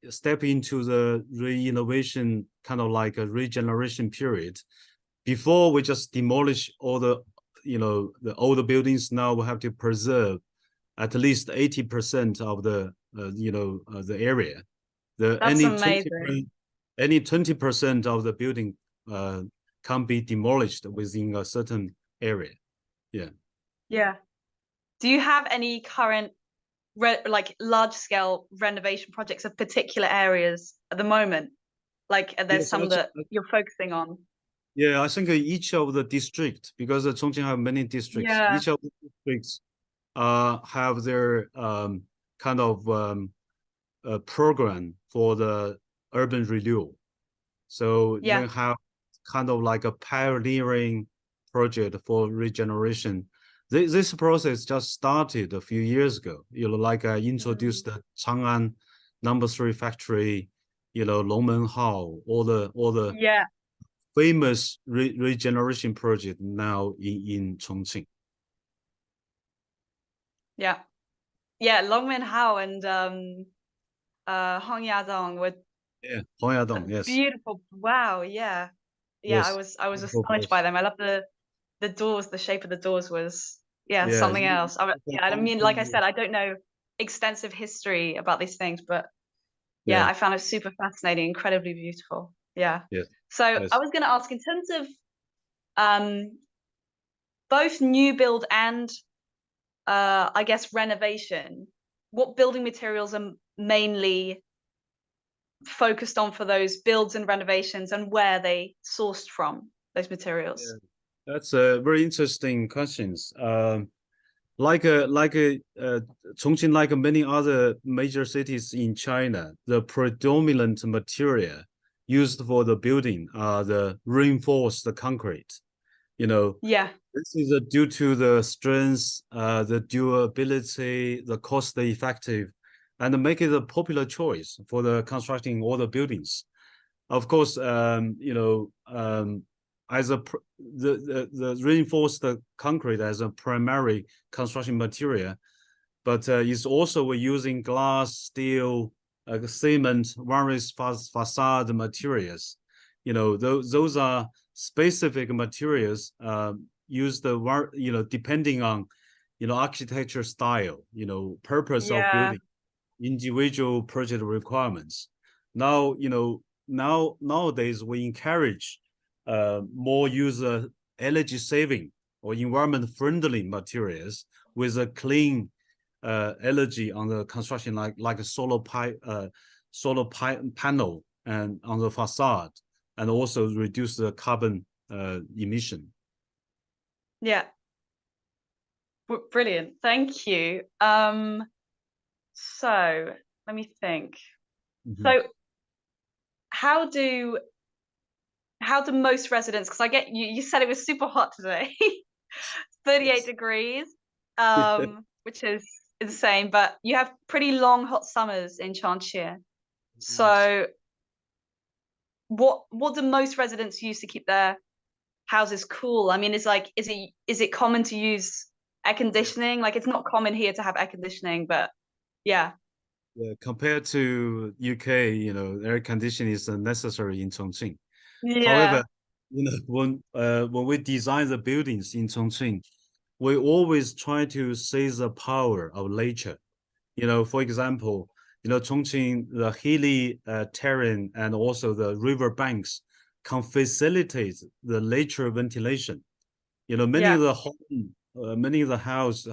step into the renovation, kind of like a regeneration period. Before we just demolish all the, the older buildings. Now we have to preserve at least 80% of the, the area. That's amazing. Any 20% of the building can be demolished within a certain area. Yeah. Yeah. Do you have any current like large scale renovation projects of particular areas at the moment? Like there's some that you're focusing on. Yeah, I think each of the districts, because Chongqing have many districts, Yeah. each of the districts have their kind of program for the urban renewal. So yeah, they have kind of like a pioneering project for regeneration. This process just started a few years ago. Like I introduced the Chang'an #3 factory, Longmenhao, all the yeah, famous regeneration project now in Chongqing. Yeah. Longmenhao and Hongyadong were Hongyadong, yes. beautiful. Wow, yeah. Yeah, Yes. I was astonished by them. I love the doors, the shape of the doors was something else. I mean, like I said, I don't know extensive history about these things, but I found it super fascinating, incredibly beautiful. Yeah. Yes. So I was going to ask, in terms of both new build and I guess renovation, what building materials are mainly focused on for those builds and renovations, and where they sourced from those materials? Yeah. That's a very interesting questions. Chongqing, like many other major cities in China, the predominant material used for the building are the reinforced concrete. This is due to the strength, the durability, the cost effective, and make it a popular choice for the constructing all the buildings. Of course, as the reinforced concrete as a primary construction material, but it's also using glass, steel, cement, various facade materials. Those are specific materials used, depending on, architecture style, purpose of building, individual project requirements. Now, nowadays we encourage more user energy saving or environment friendly materials with a clean energy on the construction, like a solar panel and on the facade, and also reduce the carbon emission. Yeah. Brilliant. Thank you. So let me think. So how do most residents, because I get you said it was super hot today, 38 degrees, which is insane, but you have pretty long hot summers in Chongqing. So what do most residents use to keep their houses cool? I mean, is it common to use air conditioning? Like, it's not common here to have air conditioning, but yeah. Yeah, compared to UK, air conditioning is necessary in Chongqing. Yeah. However, when we design the buildings in Chongqing, we always try to see the power of nature. For example, Chongqing, the hilly terrain and also the river banks can facilitate the natural ventilation. Many of the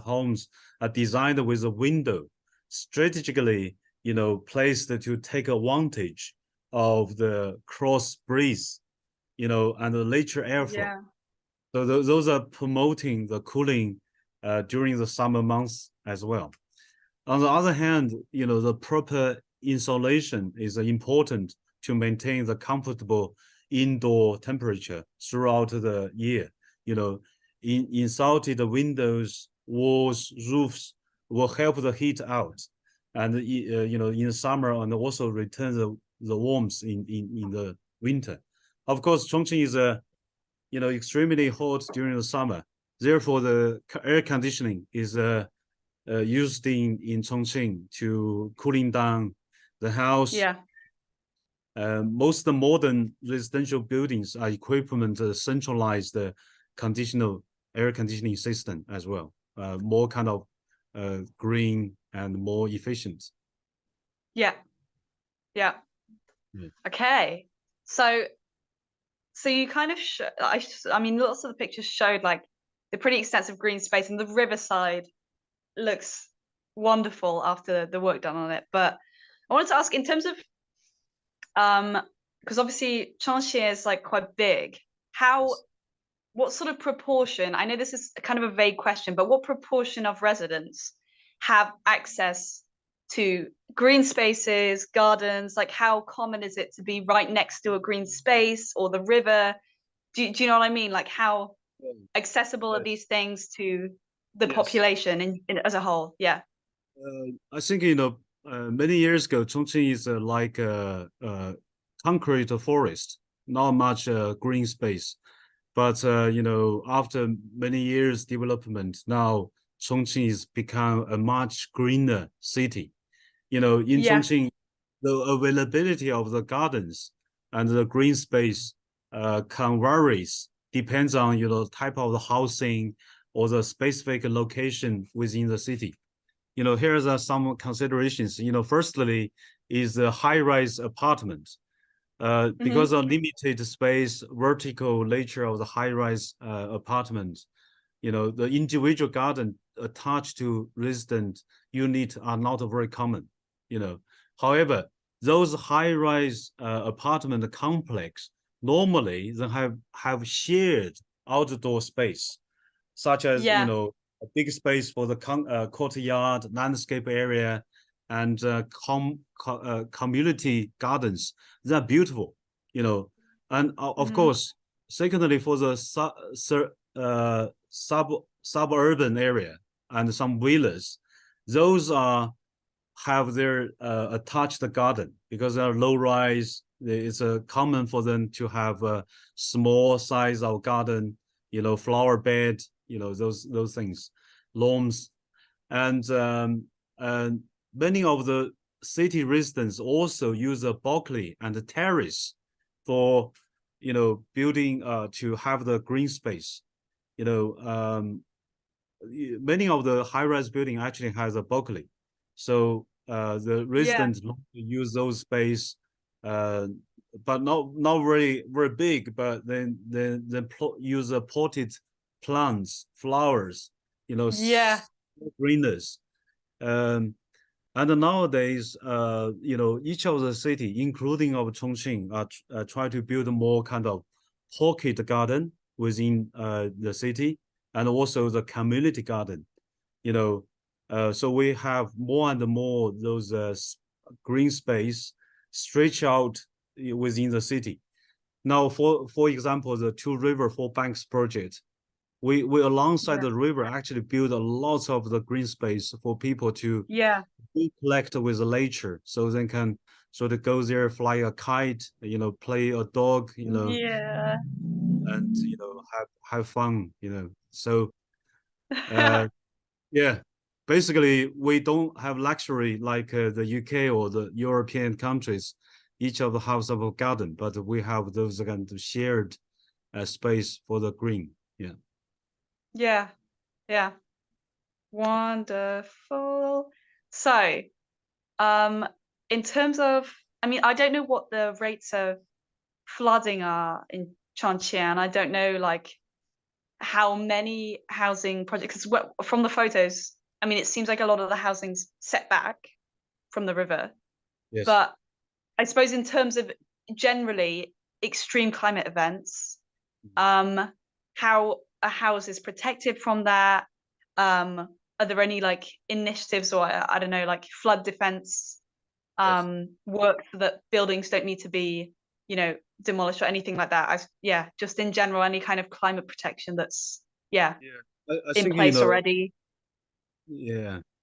homes are designed with a window strategically, placed to take advantage of the cross breeze, and the nature airflow. Yeah. So those are promoting the cooling during the summer months as well. On the other hand, the proper insulation is important to maintain the comfortable indoor temperature throughout the year. Insulted windows, walls, roofs will help the heat out, and in summer, and also return the warmth in the winter. Of course, Chongqing is extremely hot during the summer. Therefore, the air conditioning is used in Chongqing to cooling down The house. Yeah. Most of the modern residential buildings are equipment centralized conditional air conditioning system as well. More kind of green and more efficient. Yeah. Yeah. Yeah. Okay. So you kind of I mean, lots of the pictures showed like the pretty extensive green space, and the riverside looks wonderful after the work done on it. But I wanted to ask, in terms of because obviously Chongqing is like quite big, what sort of proportion, I know this is kind of a vague question, but what proportion of residents have access to green spaces, gardens? Like, how common is it to be right next to a green space or the river? Do you know what I mean? Like, how accessible are these things to the population as a whole? Yeah. I think, many years ago, Chongqing is like a concrete forest, not much green space. But, after many years development, now Chongqing has become a much greener city. In Chongqing, the availability of the gardens and the green space can varies, depends on, type of the housing or the specific location within the city. Here's some considerations. Firstly, is the high-rise apartment. Because of limited space, vertical nature of the high-rise apartment, the individual garden attached to resident unit are not very common. However, those high-rise apartment complex normally they have shared outdoor space, such as a big space for the courtyard, landscape area, and community gardens. They're beautiful, and of course, secondly, for the suburban area and some villas, those have their attached garden because they're low rise. It's common for them to have a small size of garden, flower bed, those things, lawns, and many of the city residents also use a balcony and a terrace for, building to have the green space. Many of the high-rise building actually has a balcony, so the residents use those space, but not very very big. But then use potted plants, flowers, greeners. And nowadays, each of the city, including of Chongqing, try to build more kind of pocket garden within the city, and also the community garden. So we have more and more those green space stretch out within the city. Now, for example, the Two River Four Banks project, we alongside the river actually build a lot of the green space for people to reconnect with the nature, so they can sort of go there, fly a kite, play a dog, and have fun, So basically we don't have luxury like the UK or the European countries. Each of the house of a garden, but we have those kind of shared space for the green. Yeah. Wonderful. So, in terms of, I mean, I don't know what the rates of flooding are in Chongqing. I don't know like how many housing projects, because from the photos, I mean, it seems like a lot of the housing's set back from the river. Yes. But I suppose in terms of generally extreme climate events, how a house is protected from that. Are there any like initiatives or I don't know, like flood defense work so that buildings don't need to be, demolished or anything like that? Just in general, any kind of climate protection that's I in think, place already.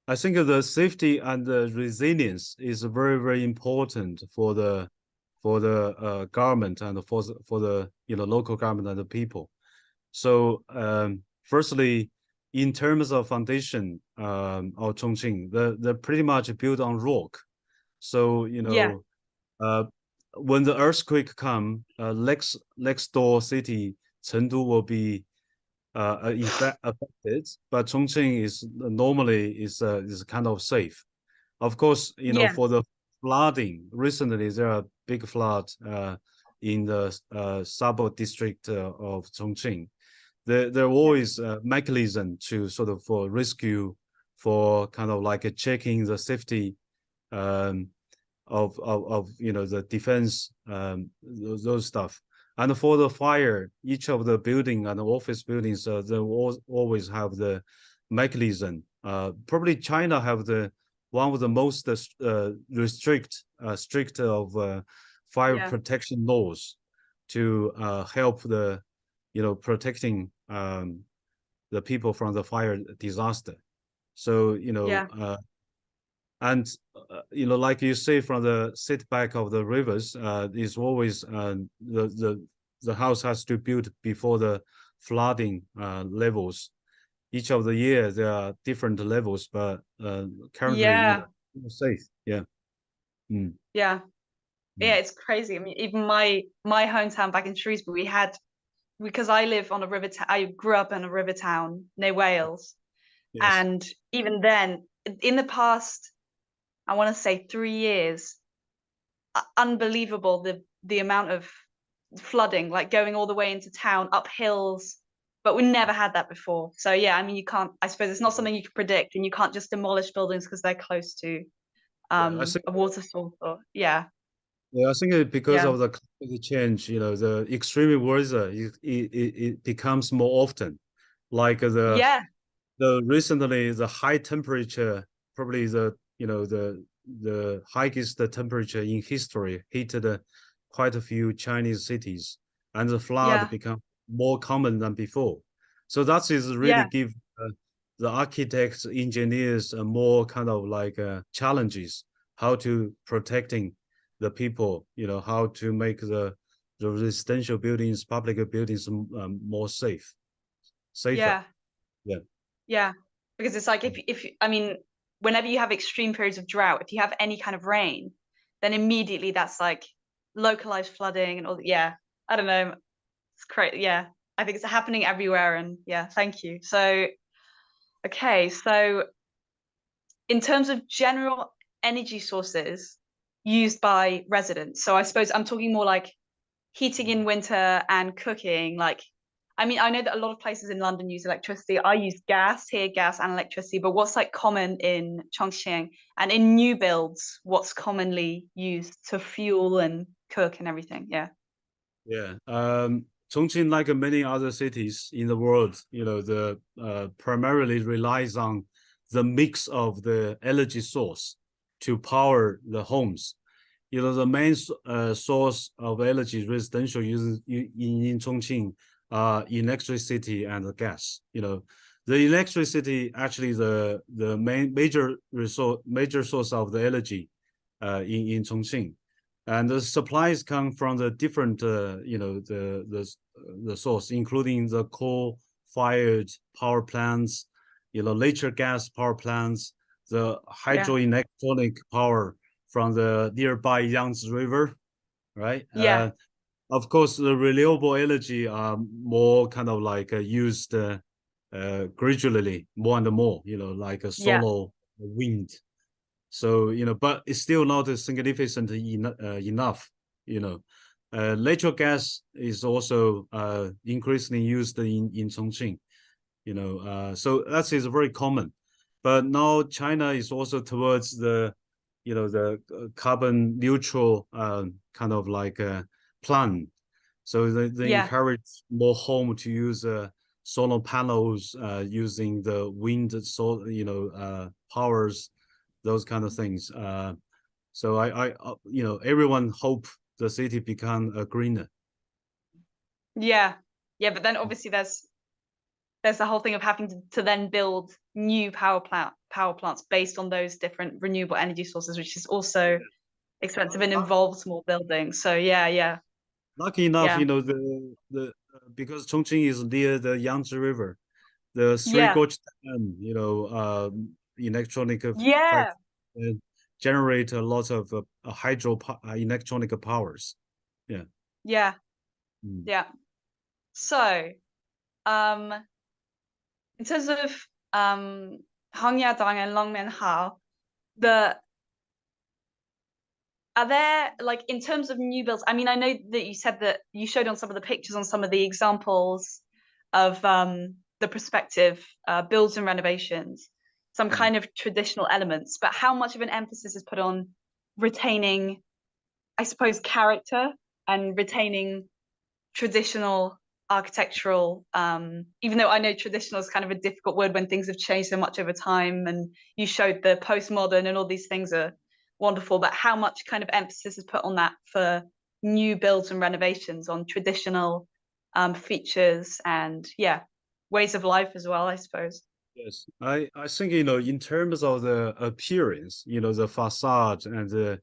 I think the safety and the resilience is very, very important for the government and for the local government and the people. So firstly, in terms of foundation of Chongqing, they're pretty much built on rock. So, when the earthquake come, next door city, Chengdu will be affected, but Chongqing is normally is kind of safe. Of course, for the flooding, recently there are big flood in the suburb district of Chongqing. There always a mechanism to sort of for rescue, for kind of like checking the safety of the defense, those stuff. And for the fire, each of the building and the office buildings, they always have the mechanism. Probably China have one of the most strict of fire protection laws to help the protecting the people from the fire disaster. So and like you say, from the setback of the rivers, is always the house has to build before the flooding levels. Each of the year there are different levels, but currently safe. It's crazy. I mean, even my hometown back in Shrewsbury, we had, because I live on a river I grew up in a river town near Wales. And even then, in the past, I want to say 3 years, unbelievable the amount of flooding, like going all the way into town, up hills, but we never had that before. So I mean, you can't, I suppose it's not something you can predict, and you can't just demolish buildings because they're close to a water source. Or I think because of the climate change, the extreme weather, it becomes more often. Like recently the high temperature, probably the highest temperature in history hit quite a few Chinese cities, and the flood become more common than before. So that is really give the architects, engineers more kind of like challenges, how to protecting the people, how to make the residential buildings, public buildings more safer. Because it's like, if I mean, whenever you have extreme periods of drought, if you have any kind of rain, then immediately that's like localized flooding and all. I don't know, it's crazy. I think it's happening everywhere. And thank you. So okay, so in terms of general energy sources used by residents, so I suppose I'm talking more like heating in winter and cooking. Like, I mean, I know that a lot of places in London use electricity. I use gas here, gas and electricity, but what's like common in Chongqing and in new builds, what's commonly used to fuel and cook and everything? Chongqing, like many other cities in the world, the primarily relies on the mix of the energy source to power the homes. The main source of energy residential use in Chongqing are electricity and gas. The electricity actually the major source of the energy in Chongqing, and the supplies come from the different the source, including the coal-fired power plants, natural gas power plants, the hydroelectric power from the nearby Yangtze River, right? Of course, the renewable energy are more kind of like used gradually, more and more, like a solar, wind. So, but it's still not significant enough, natural gas is also increasingly used in Chongqing, so that is very common. But now China is also towards the carbon neutral kind of like plan. So they encourage more home to use solar panels, using the wind, powers, those kind of things. So I everyone hope the city become greener. But then obviously there's the whole thing of having to then build new power plants based on those different renewable energy sources, which is also expensive and involves more building. So lucky enough, the because Chongqing is near the Yangtze River, the Three Gorge Dam, electronic factory, generate a lot of electronic powers. Yeah. Yeah. Mm. Yeah. So, in terms of Hangyadang and Longmenhao, are there, like, in terms of new builds? I mean, I know that you said that you showed on some of the pictures on some of the examples of the prospective builds and renovations, some kind of traditional elements, but how much of an emphasis is put on retaining, I suppose, character and retaining traditional architectural, even though I know traditional is kind of a difficult word when things have changed so much over time, and you showed the postmodern and all these things are wonderful, but how much kind of emphasis is put on that for new builds and renovations, on traditional features and ways of life as well, I suppose. Yes, I think, in terms of the appearance, the facade, and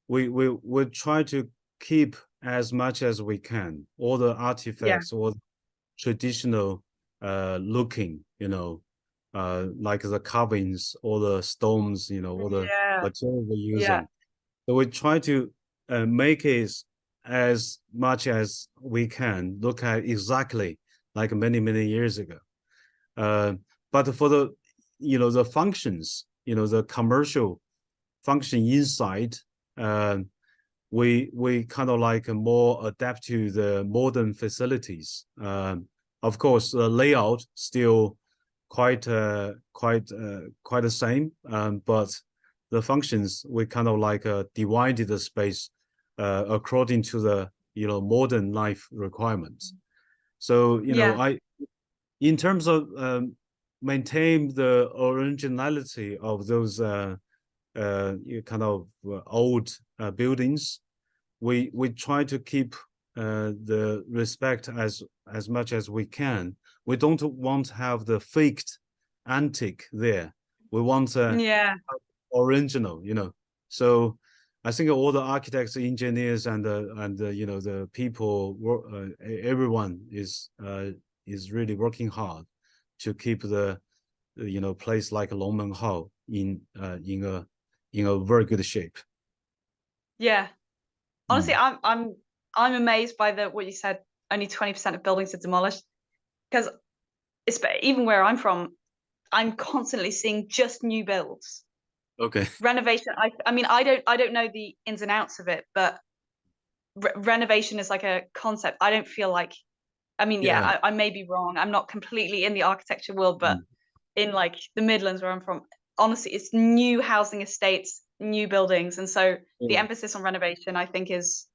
we try to keep as much as we can all the artifacts, all the traditional looking, like the carvings, all the stones, all the material we're using. So we try to make it as much as we can look at exactly like many years ago. But for the functions, the commercial function inside, we kind of like more adapt to the modern facilities. Of course, the layout still quite the same, but the functions we kind of like divided the space according to the modern life requirements. So in terms of maintain the originality of those kind of old buildings, we try to keep the respect as much as we can. We don't want to have the faked antique there. We want original, So I think all the architects, engineers, and the people, everyone is really working hard to keep the place like Longmenhao in a very good shape. Yeah, honestly, I'm amazed by what you said. Only 20% of buildings are demolished, because even where I'm from, I'm constantly seeing just new builds. Okay. Renovation. I mean, I don't know the ins and outs of it, but renovation is like a concept. I don't feel like. I mean, I may be wrong. I'm not completely in the architecture world, but in like the Midlands where I'm from, honestly, it's new housing estates, new buildings, and so the emphasis on renovation, I think, is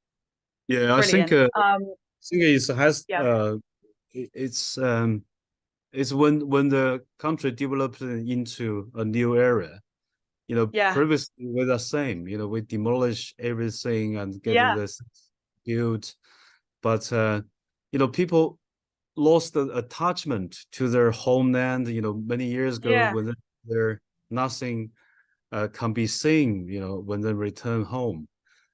brilliant. I think it has it's when the country developed into a new area. Previously we're the same. We demolish everything and get this built, but people lost the attachment to their homeland. Many years ago when there nothing can be seen. When they return home.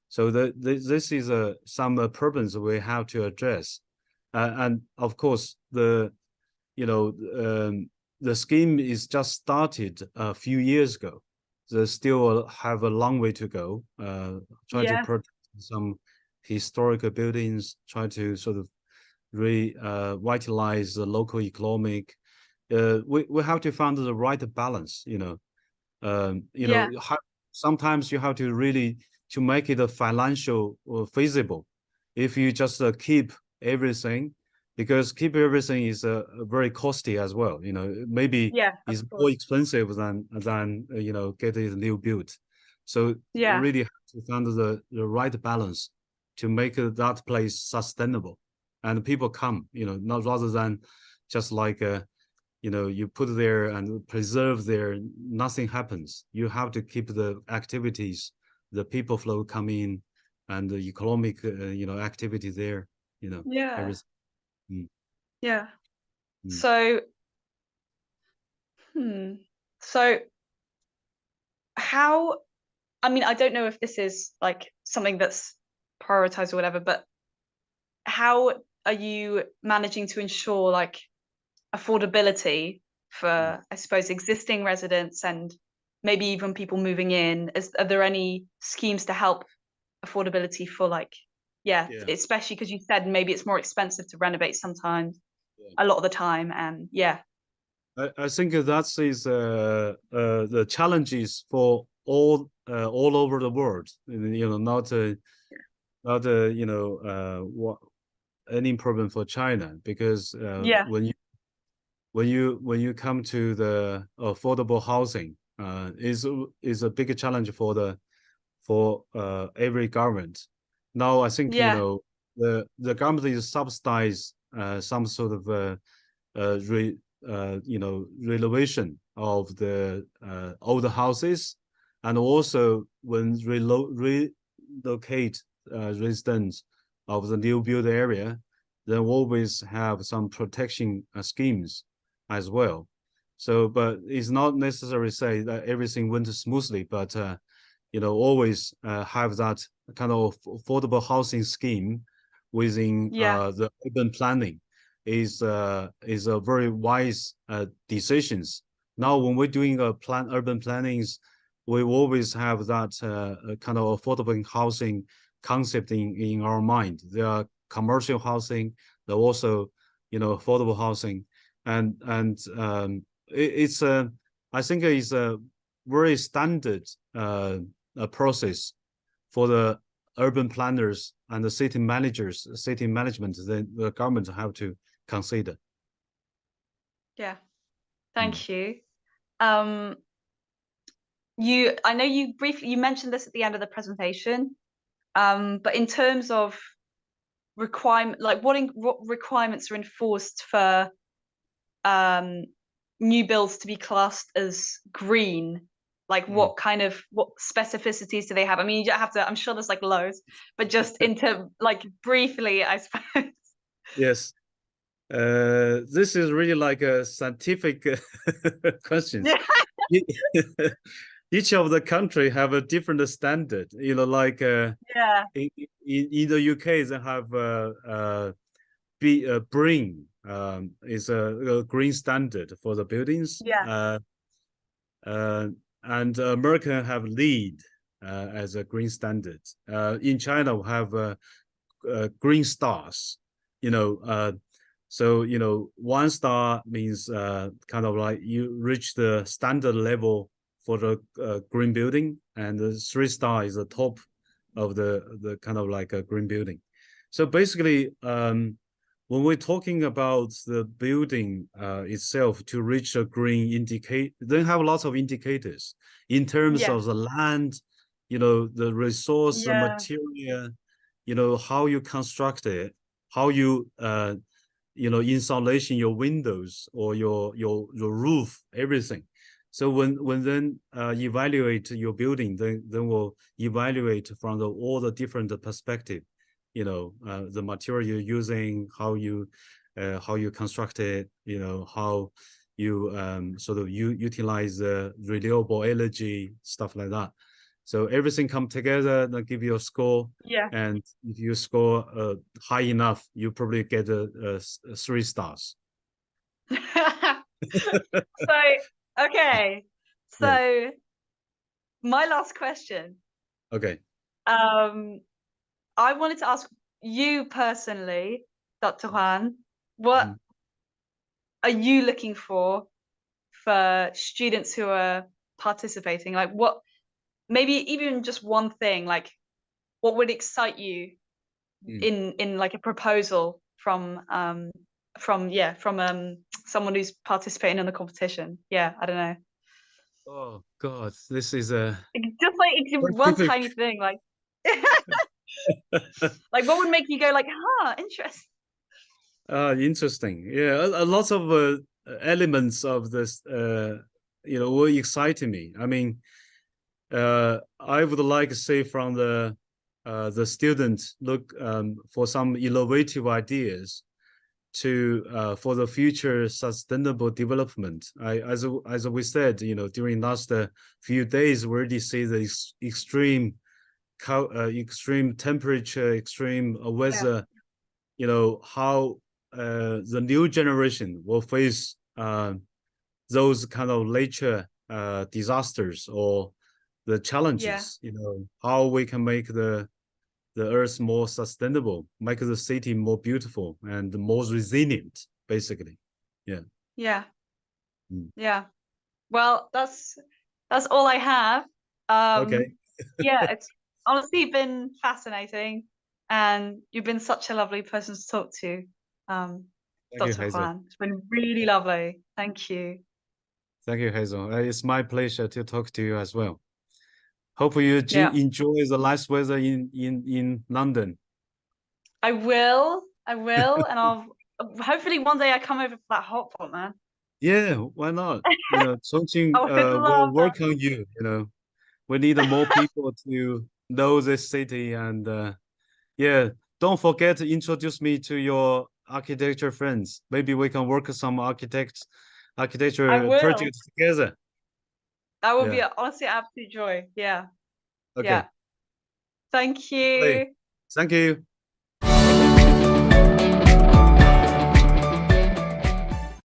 So this is some problems we have to address, and of course the scheme is just started a few years ago. They still have a long way to go. Try to protect some historical buildings, try to sort of revitalize the local economic. We have to find the right balance. Sometimes you have to really to make it a financial feasible. If you just keep everything, because keep everything is very costly as well. Maybe it's more expensive than get it new built. So really have to find the right balance to make that place sustainable, and people come. Not rather than just like you put there and preserve there, nothing happens. You have to keep the activities, the people flow come in, and the economic activity there. Everything. So so how, I mean, I don't know if this is like something that's prioritized or whatever, but how are you managing to ensure like affordability for I suppose existing residents and maybe even people moving in? Are there any schemes to help affordability for like, especially because you said maybe it's more expensive to renovate sometimes, a lot of the time, and I think that is the challenges for all over the world. Not what any problem for China, because when you come to the affordable housing, is a big challenge for every government. Now I think the government is subsidize some sort of renovation of the older houses, and also when relocate residents of the new build area, they always have some protection schemes as well. So, but it's not necessary to say that everything went smoothly, but always have that kind of affordable housing scheme within the urban planning is a very wise decisions. Now, when we're doing urban plannings, we always have that kind of affordable housing concept in our mind. There are commercial housing, there are also affordable housing, and it's I think it's a very standard process for the urban planners and the city managers, city management, the government have to consider. Thank you. I know you briefly mentioned this at the end of the presentation, but in terms of what requirements are enforced for new builds to be classed as green? Like what specificities do they have? I mean, you don't have to, I'm sure there's like loads, but just into like briefly, I suppose. Yes. This is really like a scientific question. Each of the country have a different standard. Like in the UK, they have BREEAM is a green standard for the buildings. And America have LEED as a green standard. In China, we have green stars. So 1 star means kind of like you reach the standard level for the green building, and the 3 star is the top of the kind of like a green building. So basically, when we're talking about the building itself to reach a green they have lots of indicators in terms of the land, the resource, the material, how you construct it, how you insulation your windows or your roof, everything. So when then evaluate your building, then we'll evaluate from all the different perspective, the material you're using, how you construct it, how you sort of utilize the renewable energy, stuff like that. So everything come together, then give you a score. And if you score high enough, you probably get a 3 stars. So my last question. I wanted to ask you personally, Dr. Huang, what are you looking for students who are participating? Like what, maybe even just one thing, like what would excite you in like a proposal from someone who's participating in the competition? I don't know. Oh God, this is just like one tiny thing, like like what would make you go like, interesting? Interesting. A lot of elements of this were exciting me. I mean, I would like to say from the students look for some innovative ideas to for the future sustainable development. As we said, during last few days, we already see the extreme temperature, extreme weather. How the new generation will face those kind of nature disasters or the challenges. You know, how we can make the earth more sustainable, make the city more beautiful and more resilient, basically. Yeah. Well, that's all I have. Okay. Yeah, it's honestly been fascinating, and you've been such a lovely person to talk to, Thank you, Dr. Hazel. Huang. It's been really lovely. Thank you. Thank you, Hazel. It's my pleasure to talk to you as well. Hope you Yeah. enjoy the nice weather in London. I will, and I'll hopefully one day I come over for that hot pot, man. Yeah, why not? You know, Chongqing I would will love work on you. You know, we need more people to know this city, and yeah, don't forget to introduce me to your architecture friends. Maybe we can work some I architecture will. projects together. That would be Yeah. honestly an absolute joy. Yeah. Okay. Yeah. Thank you. Thank you.